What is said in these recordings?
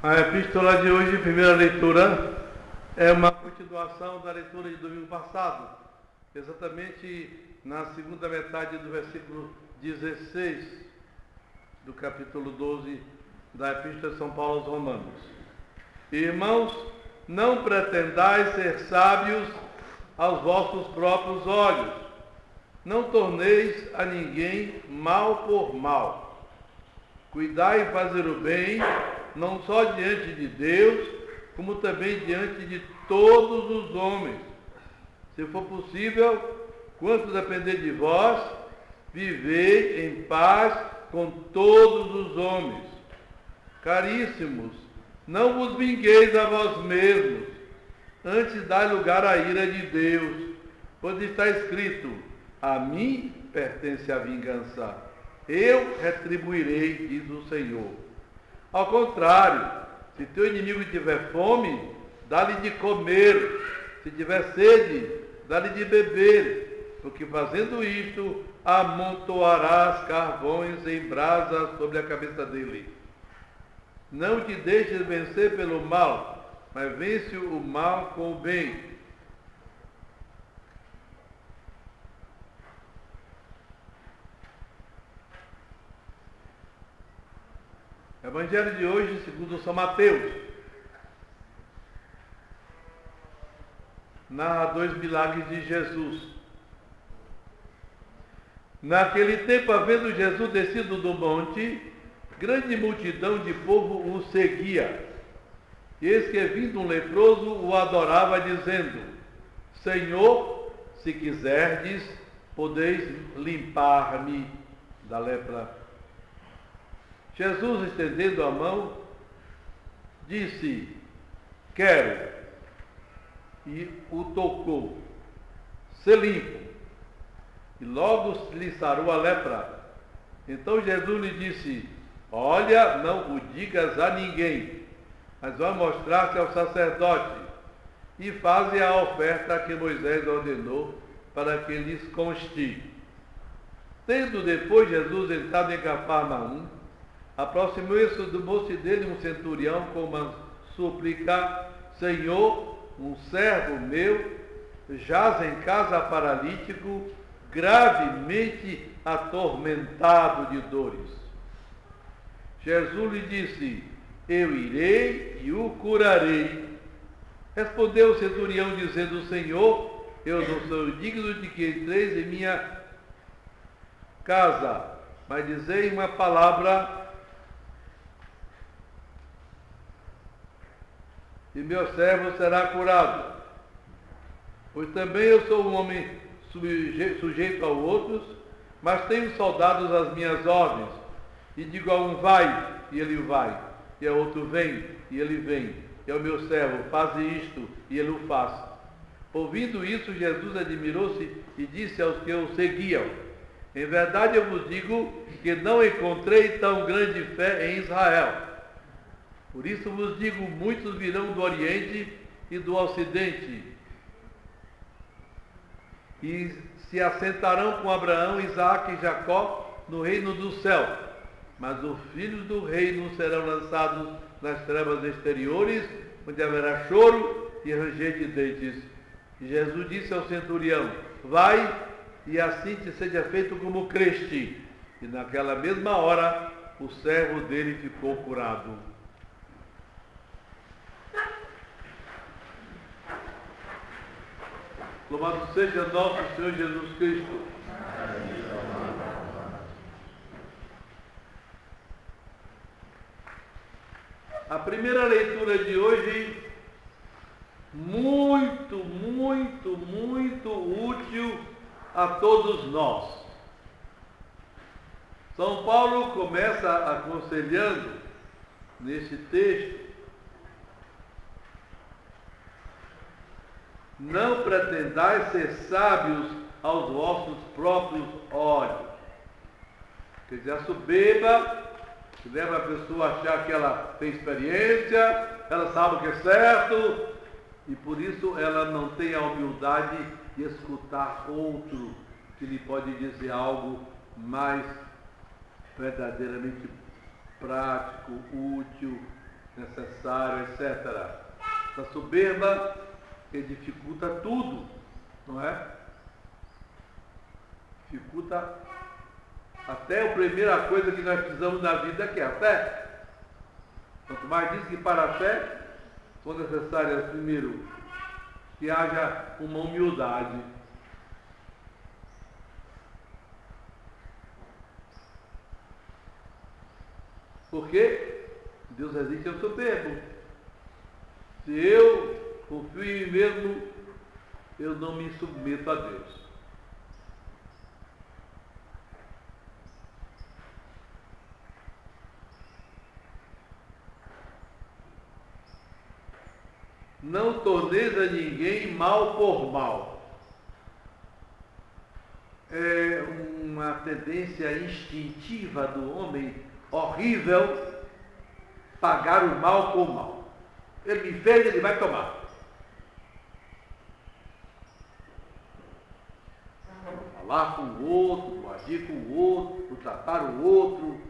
A epístola de hoje, primeira leitura, é uma continuação da leitura de domingo passado, exatamente na segunda metade do versículo 16 do capítulo 12 da epístola de São Paulo aos Romanos. Irmãos, não pretendais ser sábios aos vossos próprios olhos. Não torneis a ninguém mal por mal. Cuidai em fazer o bem, não só diante de Deus, como também diante de todos os homens. Se for possível, quanto depender de vós, vivei em paz com todos os homens. Caríssimos, não vos vingueis a vós mesmos, antes dai lugar à ira de Deus, pois está escrito: a mim pertence a vingança, eu retribuirei, diz o Senhor. Ao contrário, se teu inimigo tiver fome, dá-lhe de comer, se tiver sede, dá-lhe de beber, porque fazendo isto, amontoarás carvões em brasa sobre a cabeça dele. Não te deixes vencer pelo mal, mas vence o mal com o bem. Evangelho de hoje, segundo São Mateus, narra 2 milagres de Jesus. Naquele tempo, havendo Jesus descido do monte, grande multidão de povo o seguia. E eis que, vindo um leproso, o adorava, dizendo: Senhor, se quiserdes, podeis limpar-me da lepra. Jesus, estendendo a mão, disse: quero, e o tocou. Sê limpo. E logo lhe sarou a lepra. Então Jesus lhe disse: olha, não o digas a ninguém, mas vai mostrar-te ao sacerdote, e faze a oferta que Moisés ordenou, para que lhes conste. Tendo depois Jesus entrado em Cafarnaum, aproximou-se do moço dele um centurião com uma súplica: Senhor, um servo meu jaz em casa paralítico, gravemente atormentado de dores. Jesus lhe disse: eu irei e o curarei. Respondeu o centurião, dizendo: Senhor, eu não sou digno de que entreis em minha casa, mas dizei uma palavra e meu servo será curado. Pois também eu sou um homem sujeito a outros, mas tenho soldados às minhas ordens, e digo a um: vai, e ele vai, e a outro: vem, e ele vem, e ao meu servo: faze isto, e ele o faz. Ouvindo isso, Jesus admirou-se e disse aos que o seguiam: em verdade eu vos digo que não encontrei tão grande fé em Israel. Por isso vos digo, muitos virão do Oriente e do Ocidente, e se assentarão com Abraão, Isaque e Jacó no reino do céu. Mas os filhos do reino serão lançados nas trevas exteriores, onde haverá choro e ranger de dentes. E Jesus disse ao centurião: vai, e assim te seja feito como creste. E naquela mesma hora, o servo dele ficou curado. Louvado seja nosso Senhor Jesus Cristo. A primeira leitura de hoje, muito útil a todos nós. São Paulo começa aconselhando, nesse texto: não pretendais ser sábios aos vossos próprios olhos. Quer dizer, a soberba que leva a pessoa a achar que ela tem experiência, ela sabe o que é certo, e por isso ela não tem a humildade de escutar outro que lhe pode dizer algo mais verdadeiramente prático, útil necessário, etc. A soberba que dificulta tudo, não é? Dificulta até a primeira coisa que nós precisamos na vida, que é a fé. Quanto mais diz que para a fé são necessárias, primeiro, que haja uma humildade. Porque Deus resiste ao soberbo. Se eu confio em mim mesmo, eu não me submeto a Deus. Não torneis a ninguém mal por mal. É uma tendência instintiva do homem horrível pagar o mal com o mal. Ele me fez, ele vai tomar. Falar com o outro, agir com o outro, tratar o outro.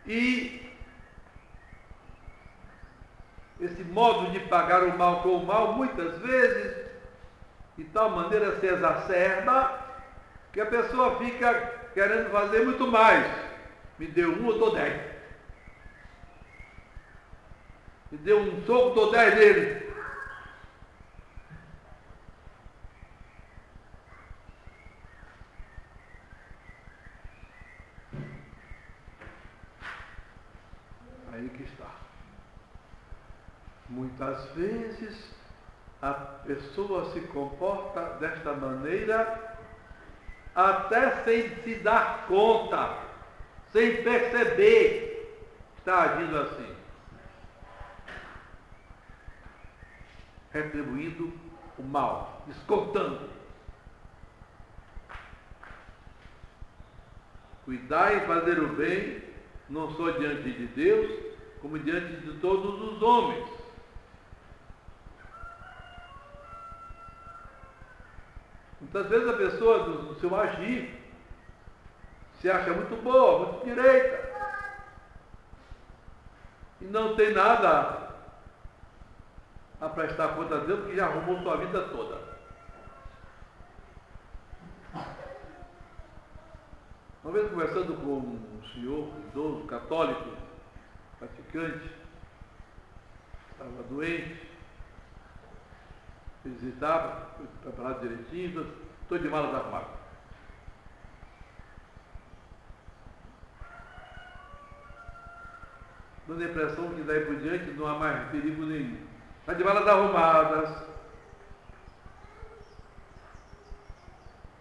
E esse modo de pagar o mal com o mal, muitas vezes, de tal maneira se exacerba, que a pessoa fica querendo fazer muito mais. Me deu um, eu dou 10. Me deu um soco, dou 10 nele. Aí que está. Muitas vezes a pessoa se comporta desta maneira até sem se dar conta, sem perceber que está agindo assim. Retribuindo o mal, descontando. Cuidar em fazer o bem, não só diante de Deus, como diante de todos os homens. Muitas vezes a pessoa, no seu agir, se acha muito boa, muito direita, e não tem nada a prestar conta a Deus, porque já arrumou sua vida toda. Uma vez conversando com um senhor idoso, católico, praticante, estava doente, visitava, foi preparado direitinho, estou de malas arrumadas. Dando a impressão que daí por diante não há mais perigo nenhum. Está de malas arrumadas.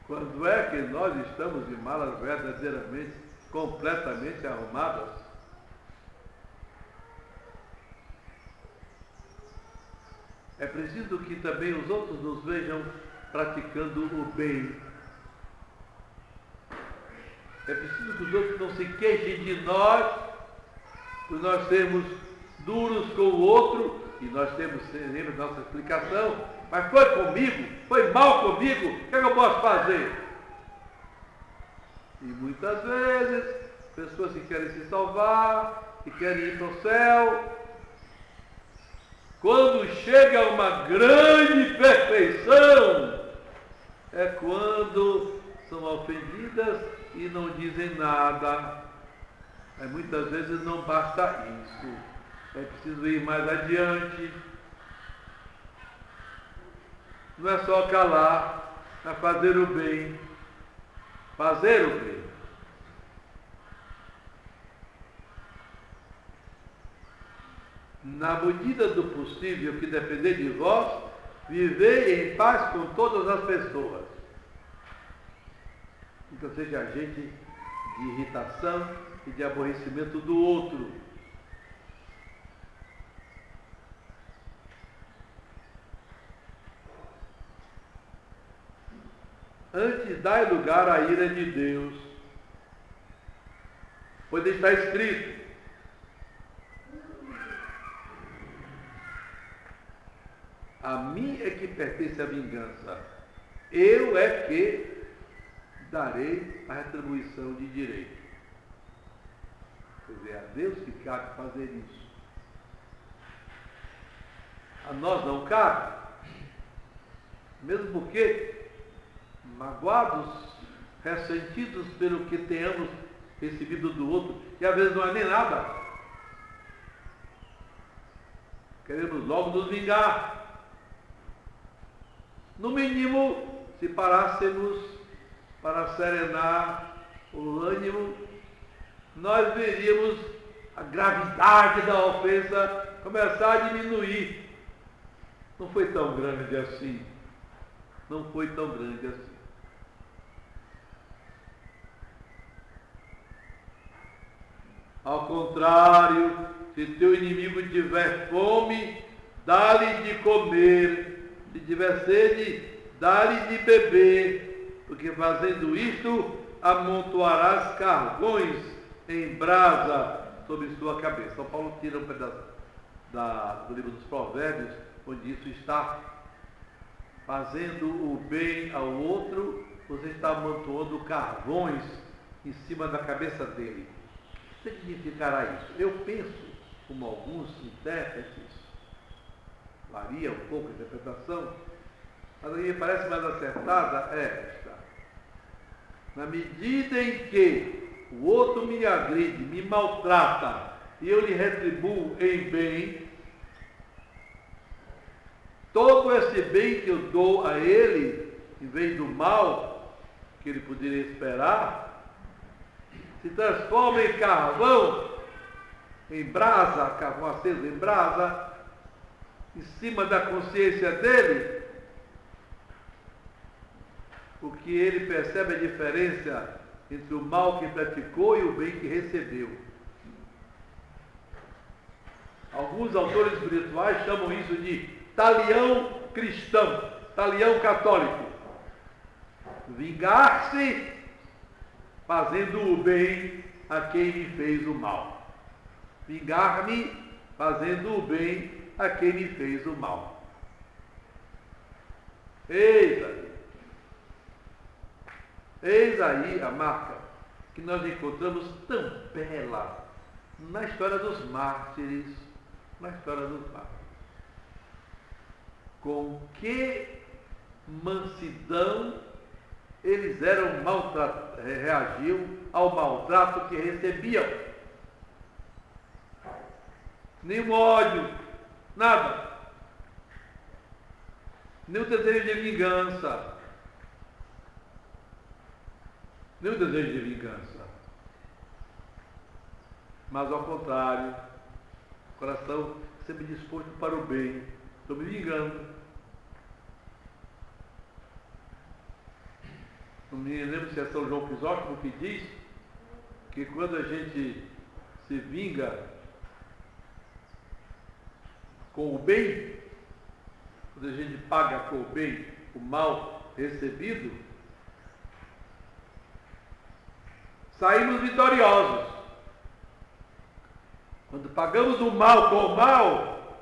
Quando é que nós estamos de malas verdadeiramente, completamente arrumadas? É preciso que também os outros nos vejam praticando o bem. É preciso que os outros não se queixem de nós, por nós sermos duros com o outro, e nós temos sempre nossa explicação, mas foi comigo, foi mal comigo, o que eu posso fazer? E muitas vezes, pessoas que querem se salvar, que querem ir para o céu, quando chega a uma grande perfeição, é quando são ofendidas e não dizem nada. Mas muitas vezes não basta isso. É preciso ir mais adiante. Não é só calar, é fazer o bem. Fazer o bem. Na medida do possível que depender de vós, vivei em paz com todas as pessoas. Então seja agente de irritação e de aborrecimento do outro. Antes dai lugar à ira de Deus, pois está escrito: a mim é que pertence a vingança, eu é que darei a retribuição de direito. Quer dizer, a Deus que cabe fazer isso. A nós não cabe. Mesmo porque, magoados, ressentidos pelo que tenhamos recebido do outro, que às vezes não é nem nada, queremos logo nos vingar. No mínimo, se parássemos para serenar o ânimo, nós veríamos a gravidade da ofensa começar a diminuir. Não foi tão grande assim. Não foi tão grande assim. Ao contrário, se teu inimigo tiver fome, dá-lhe de comer. Se tiver sede, dá-lhe de beber. Porque fazendo isto, amontoarás carvões em brasa sobre sua cabeça. São Paulo tira um pedaço do livro dos Provérbios, onde isso está. Fazendo o bem ao outro, você está amontoando carvões em cima da cabeça dele. O que significará isso? Eu penso, como alguns intérpretes, varia um pouco a interpretação, mas a minha parece mais acertada é esta. Na medida em que o outro me agride, me maltrata, e eu lhe retribuo em bem, todo esse bem que eu dou a ele, em vez do mal que ele poderia esperar, se transforma em carvão, em brasa, carvão aceso em brasa, em cima da consciência dele, porque ele percebe a diferença entre o mal que praticou e o bem que recebeu. Alguns autores espirituais chamam isso de talião cristão, talião católico. Vingar-se fazendo o bem a quem me fez o mal. Vingar-me fazendo o bem a quem me fez o mal. Eis aí a marca que nós encontramos tão bela na história dos mártires, Com que mansidão eles reagiam ao maltrato que recebiam. Nenhum ódio, nada. Nenhum desejo de vingança. Mas ao contrário, o coração sempre disposto para o bem. Estou me vingando. Não me lembro se é São João Crisóstomo que diz que quando a gente se vinga com o bem, quando a gente paga com o bem o mal recebido, saímos vitoriosos. Quando pagamos o mal com o mal,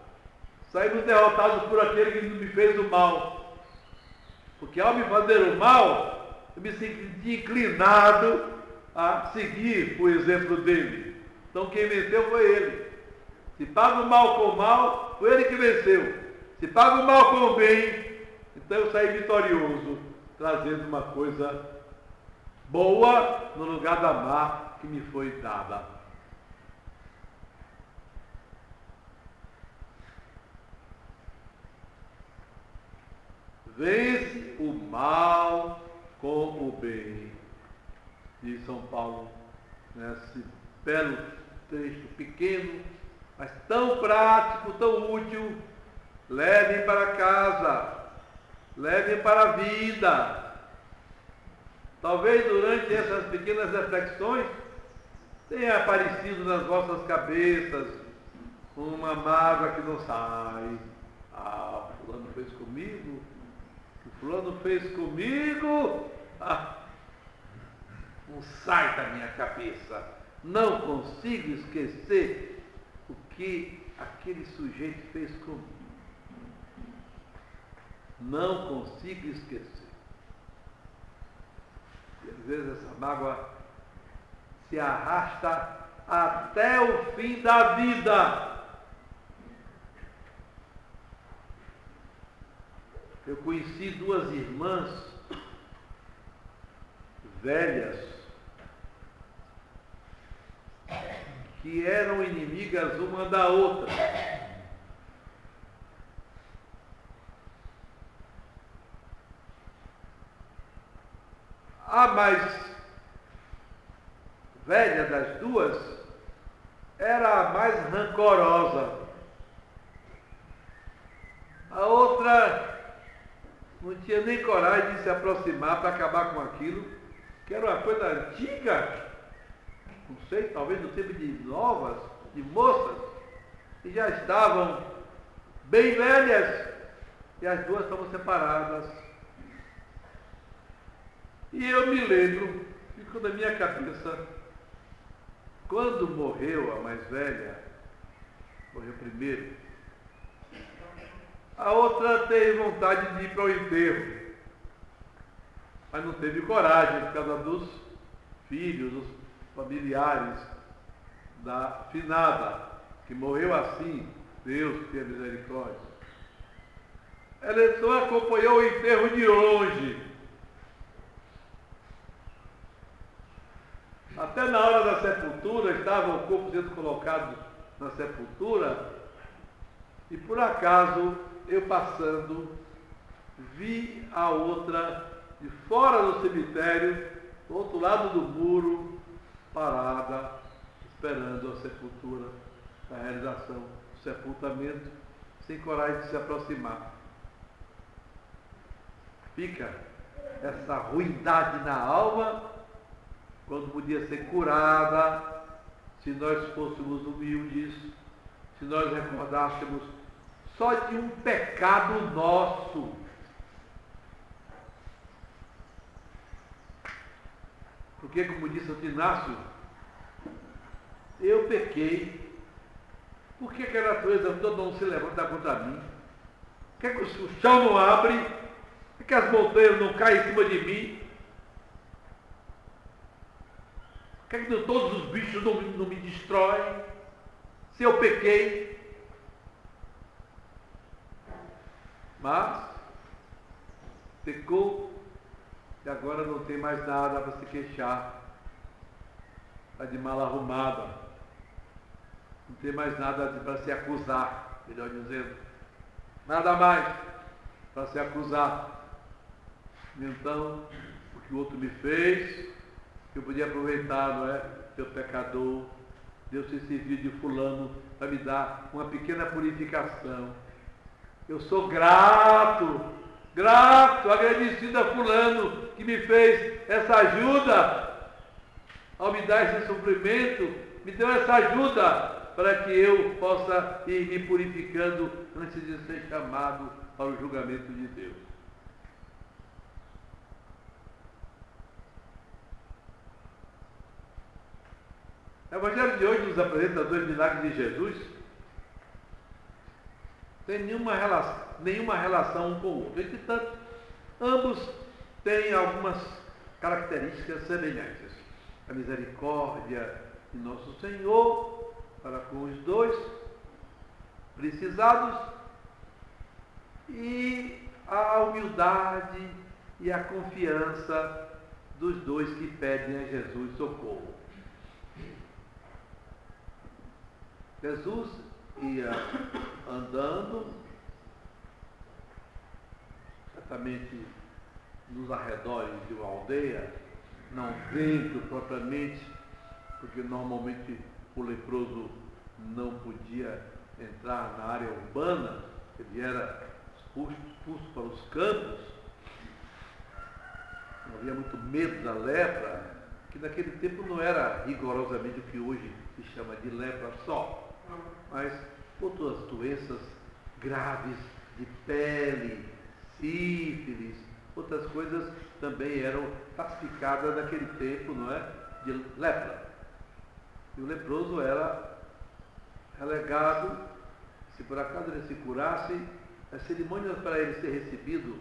saímos derrotados por aquele que me fez o mal. Porque ao me fazer o mal, eu me senti inclinado a seguir o exemplo dele. Então quem venceu foi ele. Se paga o mal com o mal, foi ele que venceu. Se paga o mal com o bem, então eu saí vitorioso, trazendo uma coisa boa no lugar da má que me foi dada. Vence o mal com o bem, diz São Paulo, nesse belo texto pequeno, mas tão prático, tão útil. Levem para casa, levem para a vida. Talvez durante essas pequenas reflexões tenha aparecido nas vossas cabeças uma mágoa que não sai. Ah, fulano fez comigo, fulano fez comigo, não sai da minha cabeça. Não consigo esquecer o que aquele sujeito fez comigo. Não consigo esquecer. E às vezes essa mágoa se arrasta até o fim da vida. Eu conheci duas irmãs velhas que eram inimigas uma da outra. A mais velha das duas era a mais rancorosa. A outra não tinha nem coragem de se aproximar para acabar com aquilo, que era uma coisa antiga, não sei, talvez no tempo de novas, de moças, que já estavam bem velhas, e as duas estavam separadas. E eu me lembro, ficou na minha cabeça, quando morreu a mais velha, morreu primeiro, a outra teve vontade de ir para o enterro, mas não teve coragem por causa dos filhos, dos familiares da finada, que morreu assim, Deus tenha misericórdia. Ela então acompanhou o enterro de longe. Até na hora da sepultura, estava o corpo sendo colocado na sepultura, e por acaso, eu passando, vi a outra de fora do cemitério, do outro lado do muro, parada, esperando a sepultura, a realização do sepultamento, sem coragem de se aproximar. Fica essa ruindade na alma, quando podia ser curada, se nós fôssemos humildes, se nós recordássemos só de um pecado nosso. Porque, como disse Santo Inácio, eu pequei. Por que a natureza toda não se levanta contra mim? Por que o chão não abre? Por que as montanhas não caem em cima de mim? Por que todos os bichos não me destroem? Se eu pequei. Mas pecou e agora não tem mais nada para se queixar. Está de mal arrumada. Não tem mais nada para se acusar, melhor dizendo. Nada mais para se acusar. Então, o que o outro me fez, eu podia aproveitar, não é? Seu pecador, Deus se serviu de fulano para me dar uma pequena purificação. Eu sou grato, agradecido a fulano que me fez essa ajuda, ao me dar esse sofrimento, me deu essa ajuda para que eu possa ir me purificando antes de ser chamado para o julgamento de Deus. O Evangelho de hoje nos apresenta dois milagres de Jesus. Tem nenhuma relação um com o outro. Entretanto, ambos têm algumas características semelhantes. A misericórdia de nosso Senhor para com os dois precisados e a humildade e a confiança dos dois que pedem a Jesus socorro. Jesus ia andando, certamente nos arredores de uma aldeia, não dentro propriamente, porque normalmente o leproso não podia entrar na área urbana, ele era expulso para os campos, não havia muito medo da lepra, que naquele tempo não era rigorosamente o que hoje se chama de lepra só, mas outras doenças graves de pele, sífilis, outras coisas também eram classificadas naquele tempo, não é? De lepra. E o leproso era relegado, se por acaso ele se curasse, as cerimônias para ele ser recebido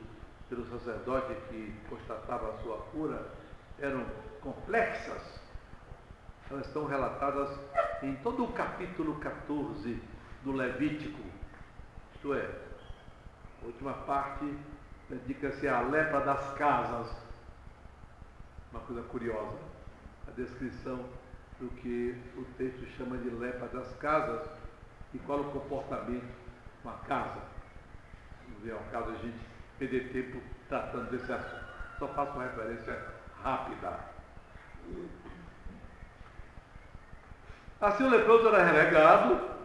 pelo sacerdote que constatava a sua cura eram complexas. elas estão relatadas em todo o capítulo 14 do Levítico, isto é, a última parte dedica-se à lepra das casas. Uma coisa curiosa, a descrição do que o texto chama de lepra das casas e qual o comportamento com a casa. Não vem ao caso a gente perder tempo tratando desse assunto. Só faço uma referência rápida. Assim o leproso era relegado.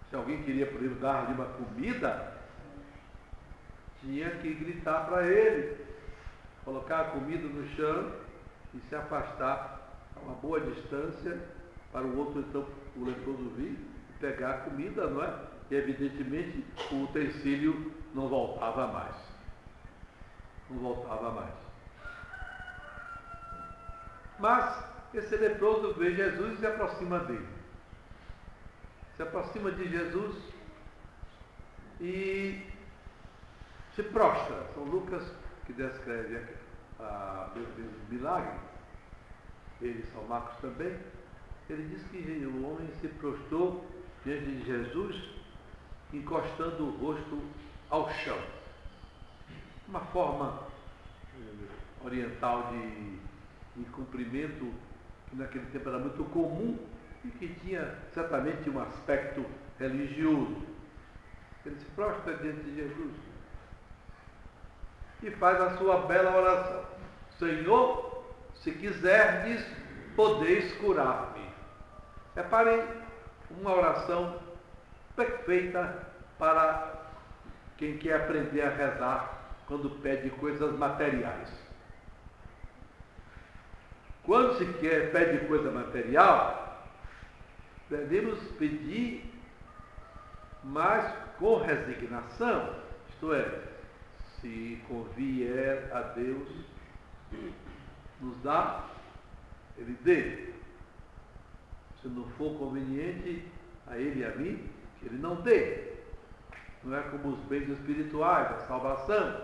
Se alguém queria, por exemplo, dar-lhe uma comida, tinha que gritar para ele, colocar a comida no chão e se afastar a uma boa distância para o outro, então, o leproso vir e pegar a comida, não é? E, evidentemente, o utensílio não voltava mais. Não voltava mais. Mas esse leproso vê Jesus e se aproxima dele. Se aproxima de Jesus e se prostra. São Lucas que descreve o milagre, ele e São Marcos também. Ele diz que o homem se prostrou diante de Jesus, encostando o rosto ao chão. Uma forma oriental de cumprimento que naquele tempo era muito comum e que tinha certamente um aspecto religioso. Ele se prostra diante de Jesus e faz a sua bela oração: Senhor, se quiserdes, podeis curar-me. Reparem, uma oração perfeita para quem quer aprender a rezar quando pede coisas materiais. Quando se pede coisa material, devemos pedir, mas com resignação, isto é, se convier a Deus nos dá, Ele dê. Se não for conveniente a Ele e a mim, que Ele não dê. Não é como os bens espirituais, a salvação.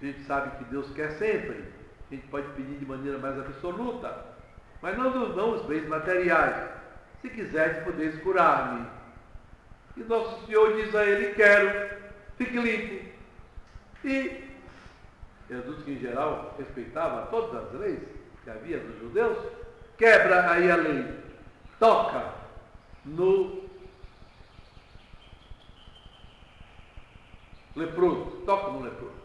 A gente sabe que Deus quer sempre. A gente pode pedir de maneira mais absoluta. Mas não nos dão os bens materiais. Se quiseres, podeis curar-me. E nosso Senhor diz a ele: quero, fique limpo. E Jesus, que em geral respeitava todas as leis que havia dos judeus, quebra aí a lei, toca no leproso, toca no leproso.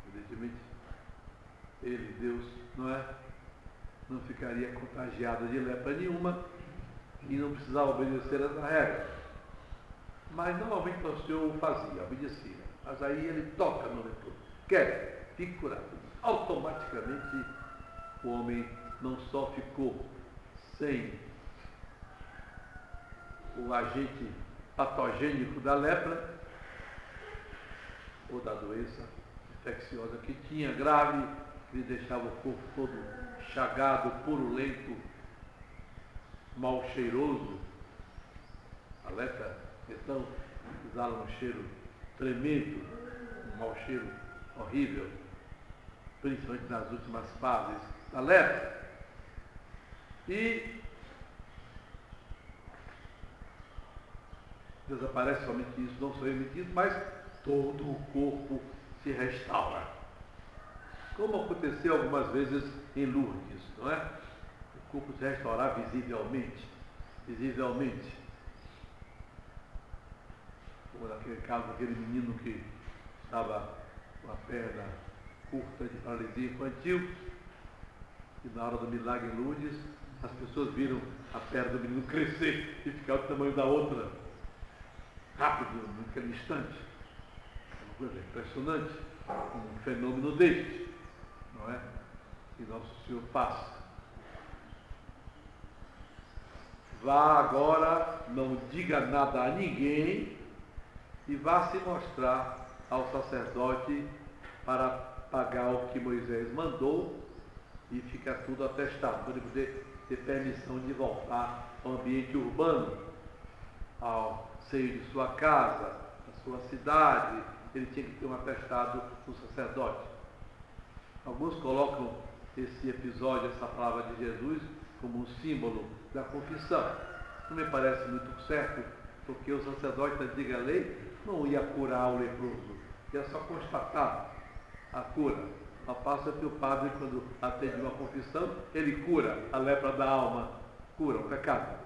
Evidentemente, ele, Deus, não ficaria contagiado de lepra nenhuma e não precisava obedecer essa regra. Mas normalmente o Senhor o fazia, obedecia. Mas aí ele toca no leproso, quer, fique curado. Automaticamente o homem não só ficou sem o agente patogênico da lepra ou da doença infecciosa que tinha, grave, que lhe deixava o corpo todo chagado, purulento, mal cheiroso. A lepra, então, exala um cheiro tremendo, um mau cheiro horrível, principalmente nas últimas fases da lepra. E desaparece somente isso, não só emitido, mas todo o corpo se restaura. Como aconteceu algumas vezes em Lourdes, não é? O corpo se restaurar visivelmente. Como naquele caso daquele menino que estava com a perna curta de paralisia infantil, e na hora do milagre em Lourdes, as pessoas viram a perna do menino crescer e ficar do tamanho da outra, rápido, naquele instante. Uma coisa impressionante, um fenômeno deste, não é? Que nosso Senhor faz. Vá agora, não diga nada a ninguém e vá se mostrar ao sacerdote para pagar o que Moisés mandou e fica tudo atestado, para ele poder ter permissão de voltar ao ambiente urbano, ao seio de sua casa, da sua cidade. Ele tinha que ter um atestado do sacerdote. Alguns colocam esse episódio, essa palavra de Jesus, como um símbolo da confissão. Não me parece muito certo, porque o sacerdote da antiga lei não ia curar o leproso, ia só constatar a cura. Ao passo que o padre, quando atende uma confissão, ele cura a lepra da alma, cura o pecado.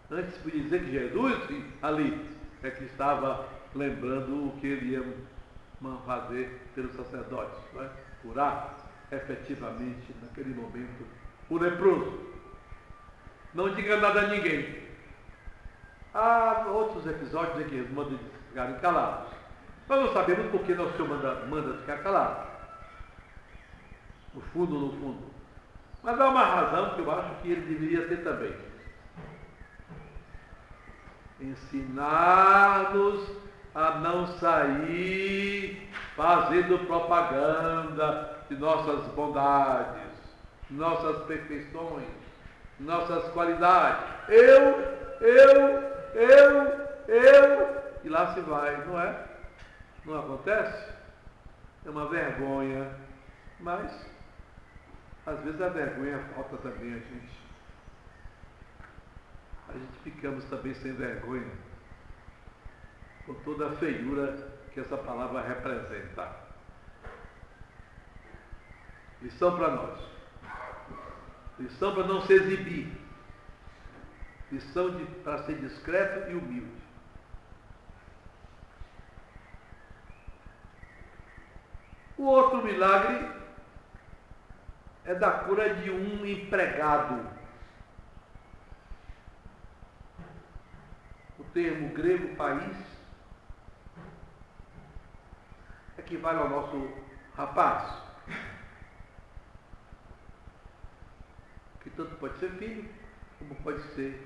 Antes podia dizer que Jesus, sim, ali, é que estava lembrando o que ele ia fazer pelos sacerdotes, não é? Curar efetivamente, naquele momento, o leproso. Não diga nada a ninguém. Há outros episódios em que eles mandam ficarem calados. Nós não sabemos por que nosso Senhor manda ficar calado. No fundo. Mas há uma razão que eu acho que ele deveria ter também. Ensinar-nos a não sair fazendo propaganda de nossas bondades, nossas perfeições, nossas qualidades. Eu, e lá se vai, não é? Não acontece? É uma vergonha, mas às vezes a vergonha falta também a gente. A gente ficamos também sem vergonha, com toda a feiura que essa palavra representa. Lição para nós. Lição para não se exibir. Lição para ser discreto e humilde. O outro milagre é da cura de um empregado. O termo grego país equivale ao nosso rapaz, que tanto pode ser filho, como pode ser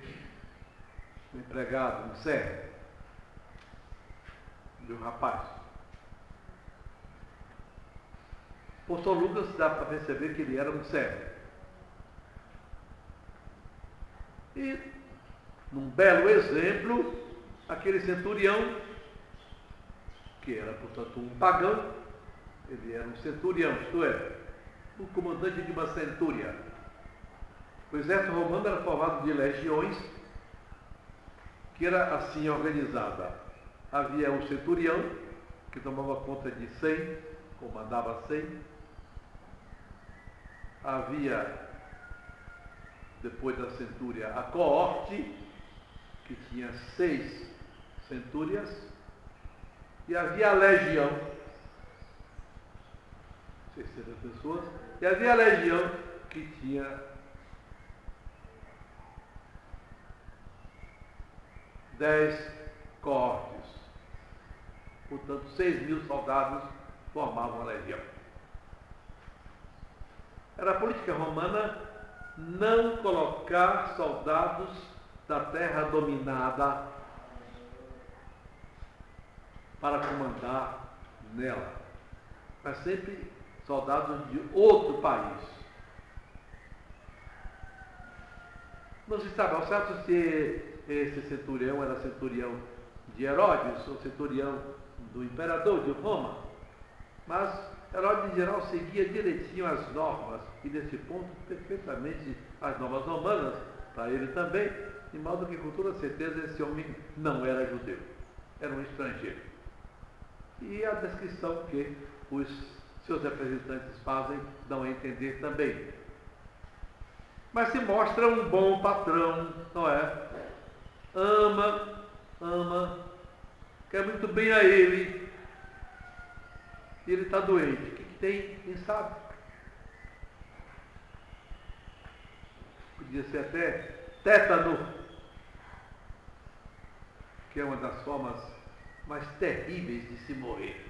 um empregado, um servo de um rapaz. Por São Lucas dá para perceber que ele era um servo. E, num belo exemplo, aquele centurião, que era, portanto, um pagão, ele era um centurião, isto é, o comandante de uma centúria. O exército romano era formado de legiões, que era assim organizada. Havia o centurião, que tomava conta de 100, comandava 100. Havia, depois da centúria, a coorte, que tinha 6 centúrias, e havia a legião, 600 pessoas, e havia a legião que tinha 10 coortes. Portanto, 6.000 soldados formavam a legião. Era a política romana não colocar soldados da terra dominada para comandar nela, mas sempre soldados de outro país. Não se sabe ao certo se esse centurião era centurião de Herodes ou centurião do imperador de Roma, mas Herodes, em geral, seguia direitinho as normas, e nesse ponto, perfeitamente as normas romanas, para ele também, de modo que, com toda certeza, esse homem não era judeu, era um estrangeiro. E a descrição que os seus representantes fazem dão a entender também. Mas se mostra um bom patrão, não é? Ama, quer muito bem a ele, e ele está doente. O que tem? Quem sabe? Podia ser até tétano, que é uma das formas mais terríveis de se morrer.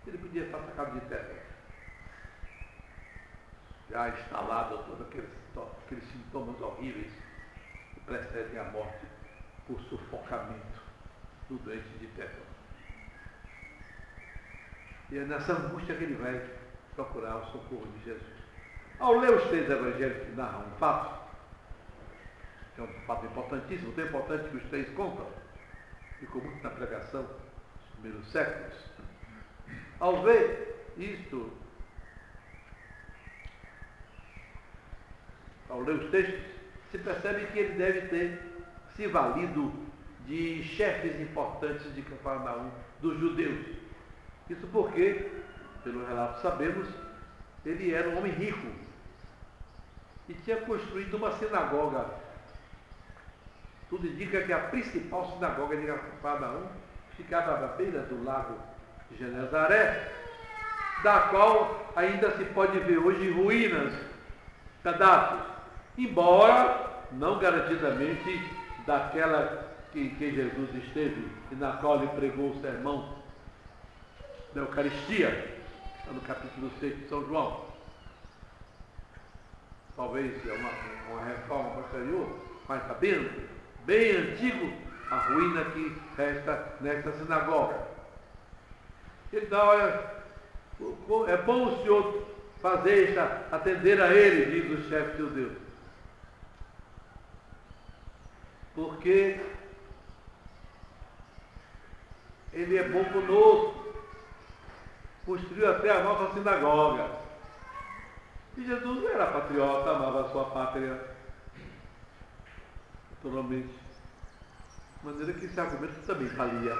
Ele podia estar atacado de tétano, já instalado todos aqueles sintomas horríveis que precedem a morte por sufocamento do doente de tétano. E é nessa angústia que ele vai procurar o socorro de Jesus. Ao ler os 3 evangelhos que narram um fato, que é um fato importantíssimo, tão importante que os 3 contam, ficou muito na pregação dos primeiros séculos. Ao ver isto, ao ler os textos, se percebe que ele deve ter se valido de chefes importantes de Cafarnaum, dos judeus. Isso porque, pelo relato sabemos, ele era um homem rico e tinha construído uma sinagoga. Tudo indica que a principal sinagoga de Cafarnaum ficava à beira do lago de Genezaré, da qual ainda se pode ver hoje ruínas, pedaços, embora não garantidamente daquela em que Jesus esteve e na qual ele pregou o sermão da Eucaristia, no capítulo 6 de São João. Talvez uma reforma posterior, mas está bem antigo a ruína que resta nesta sinagoga. Então, é bom o senhor fazer atender a ele, diz o chefe judeu. Porque ele é bom conosco, construiu até a nossa sinagoga. E Jesus era patriota, amava a sua pátria, naturalmente. De maneira que esse argumento também valia.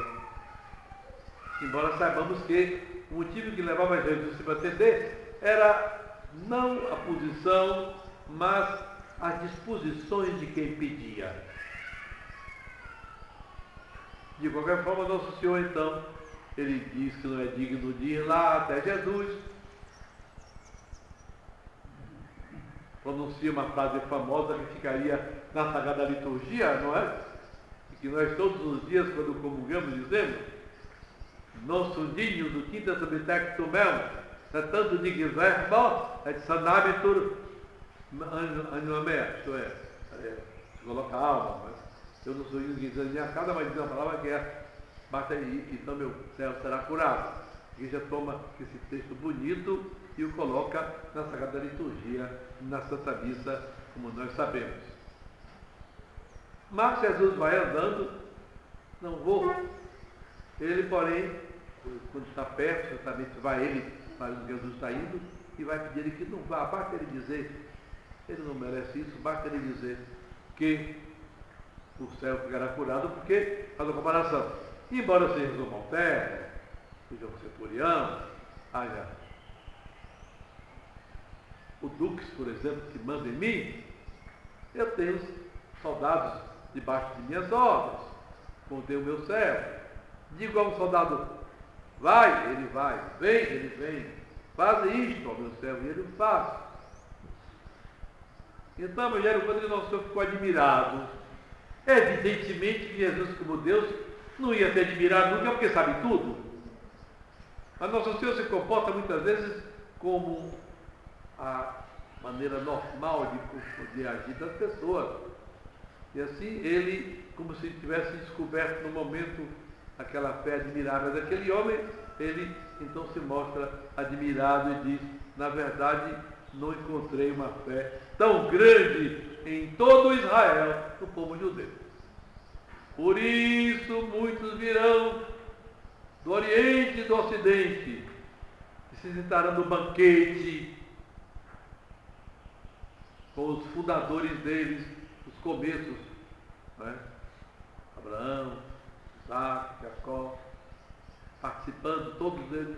Embora saibamos que o motivo que levava Jesus a se atender era não a posição, mas as disposições de quem pedia. De qualquer forma, Nosso Senhor, então, ele diz que não é digno de ir lá até Jesus. Pronuncia uma frase famosa que ficaria na Sagrada Liturgia, não é? E que nós todos os dias, quando comungamos, dizemos: Non sundinho do quinta subtexto meu, tratando de verbo, et sanabitur animamea, isto é, se coloca a alma, mas eu não sou dizendo minha casa, mas diz uma palavra que é: basta aí, então meu céu será curado. A igreja toma esse texto bonito e o coloca na Sagrada Liturgia, na Santa Missa, como nós sabemos. Mas Jesus vai andando, não vou. Ele, porém, quando está perto, certamente vai ele para onde Jesus está indo, e vai pedir ele que não vá. Basta ele dizer, ele não merece isso, basta ele dizer que o céu ficará curado, porque faz a comparação. Embora seja um Malterno, seja um centurião, haja o Dux, por exemplo, que manda em mim, eu tenho soldados debaixo de minhas ordens, contei o meu servo. Digo a um soldado: vai, ele vai, vem, ele vem, faz isto ao meu servo, e ele faz. Então, Evangelho, quando Nosso Senhor ficou admirado, evidentemente que Jesus, como Deus, não ia se admirar nunca, porque sabe tudo. Mas Nosso Senhor se comporta muitas vezes como a maneira normal de agir das pessoas. E assim ele, como se tivesse descoberto no momento aquela fé admirável daquele homem, ele então se mostra admirado e diz: na verdade, não encontrei uma fé tão grande em todo Israel, no povo judeu. Por isso muitos virão do Oriente e do Ocidente e se sentarão no banquete com os fundadores deles, os começos, né? Abraão, Isaac, Jacó, participando, todos eles,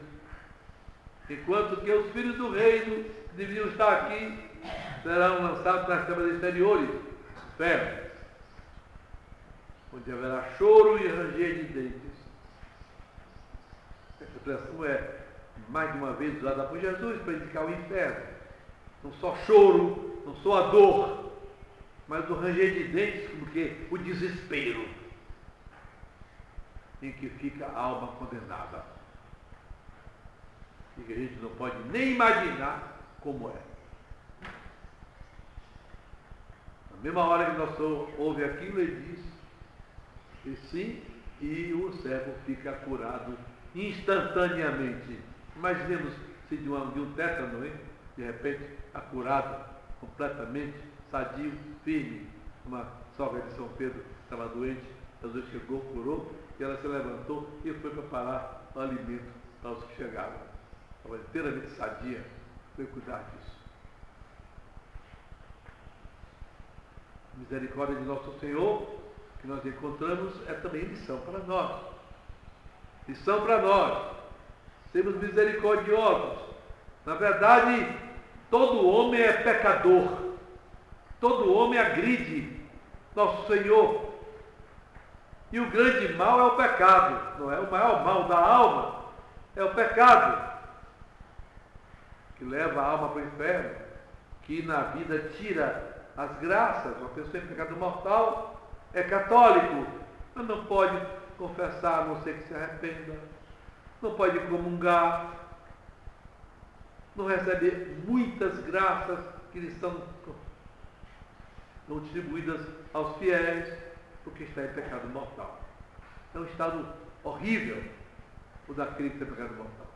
enquanto que os filhos do reino que deveriam estar aqui serão lançados nas câmaras exteriores, ferro, onde haverá choro e ranger de dentes. Essa expressão é mais de uma vez usada por Jesus para indicar o inferno. Não só choro, não só a dor, mas o ranger de dentes, porque o desespero em que fica a alma condenada. E que a gente não pode nem imaginar como é. Na mesma hora que nós ouve aquilo, ele diz, e sim, e o servo fica curado instantaneamente. Imaginemos se de um tétano, hein? De repente, curado completamente, sadio, firme. Uma sogra de São Pedro estava doente, Jesus chegou, curou, e ela se levantou e foi preparar o alimento para os que chegaram. Estava inteiramente sadia, foi cuidar disso. misericórdia de nosso Senhor que nós encontramos é também lição para nós. Lição para nós. Sermos misericordiosos. Na verdade, todo homem é pecador. Todo homem agride nosso Senhor. E o grande mal é o pecado. Não é o maior mal da alma, é o pecado. Que leva a alma para o inferno. Que na vida tira as graças. Uma pessoa em pecado mortal é católico, mas não pode confessar a não ser que se arrependa. Não pode comungar. Não recebe muitas graças que lhe são distribuídas aos fiéis, porque está em pecado mortal. É um estado horrível o daquele que está em pecado mortal.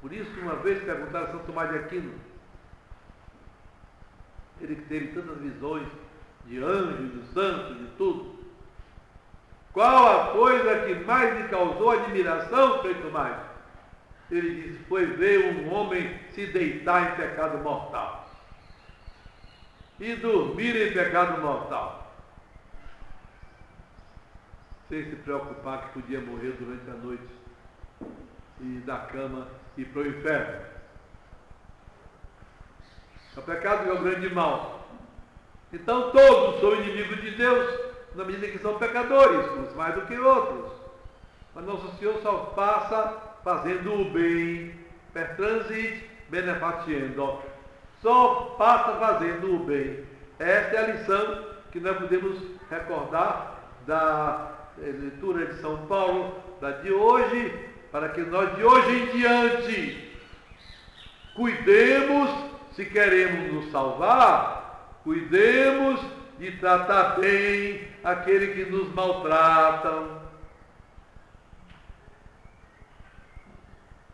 Por isso, uma vez perguntaram a São Tomás de Aquino, ele que teve tantas visões de anjos, de santos, de tudo, qual a coisa que mais lhe causou admiração, Frei Tomás? Ele disse, foi ver um homem se deitar em pecado mortal e dormir em pecado mortal, sem se preocupar que podia morrer durante a noite e da cama ir para o inferno. O pecado é o grande mal. Então todos são inimigos de Deus, na medida que são pecadores, uns mais do que outros. Mas Nosso Senhor só passa fazendo o bem, per transit benefacendo. Só passa fazendo o bem. Esta é a lição que nós podemos recordar da leitura de São Paulo, da de hoje, para que nós de hoje em diante cuidemos, se queremos nos salvar, cuidemos de tratar bem aquele que nos maltratam,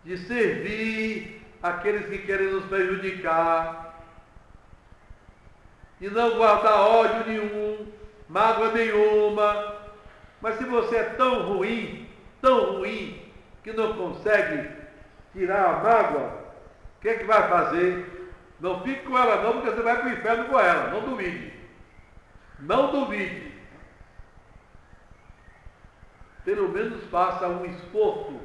de servir aqueles que querem nos prejudicar, de não guardar ódio nenhum, mágoa nenhuma. Mas se você é tão ruim, que não consegue tirar a mágoa, o que é que vai fazer? Não fique com ela não, porque você vai para o inferno com ela, não duvide. Não duvide. Pelo menos faça um esforço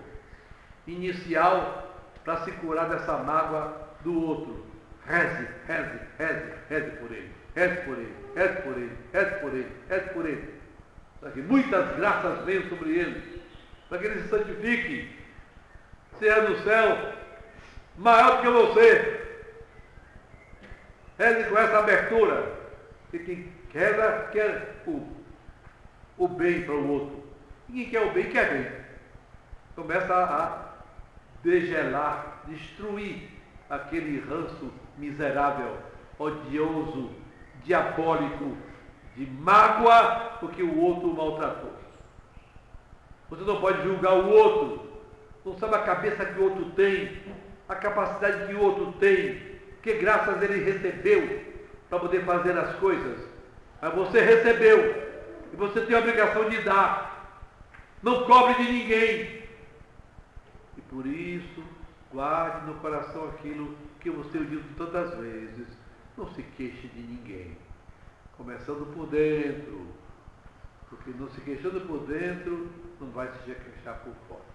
inicial para se curar dessa mágoa do outro. Reze, reze, reze, reze por ele. Reze por ele, reze por ele, reze por ele, reze por ele. Para que muitas graças venham sobre ele. Para que ele se santifique. Seja no céu maior do que você. Reze com essa abertura. E quem reza quer o bem para o outro. E quem quer o bem, quer bem. Começa a degelar, destruir aquele ranço miserável, odioso, diabólico, de mágoa, porque o outro o maltratou. Você não pode julgar o outro, não sabe a cabeça que o outro tem, a capacidade que o outro tem, que graças ele recebeu para poder fazer as coisas. Mas você recebeu, e você tem a obrigação de dar. Não cobre de ninguém. E por isso, guarde no coração aquilo que você ouviu tantas vezes. Não se queixe de ninguém. Começando por dentro. Porque não se queixando por dentro, não vai se queixar por fora.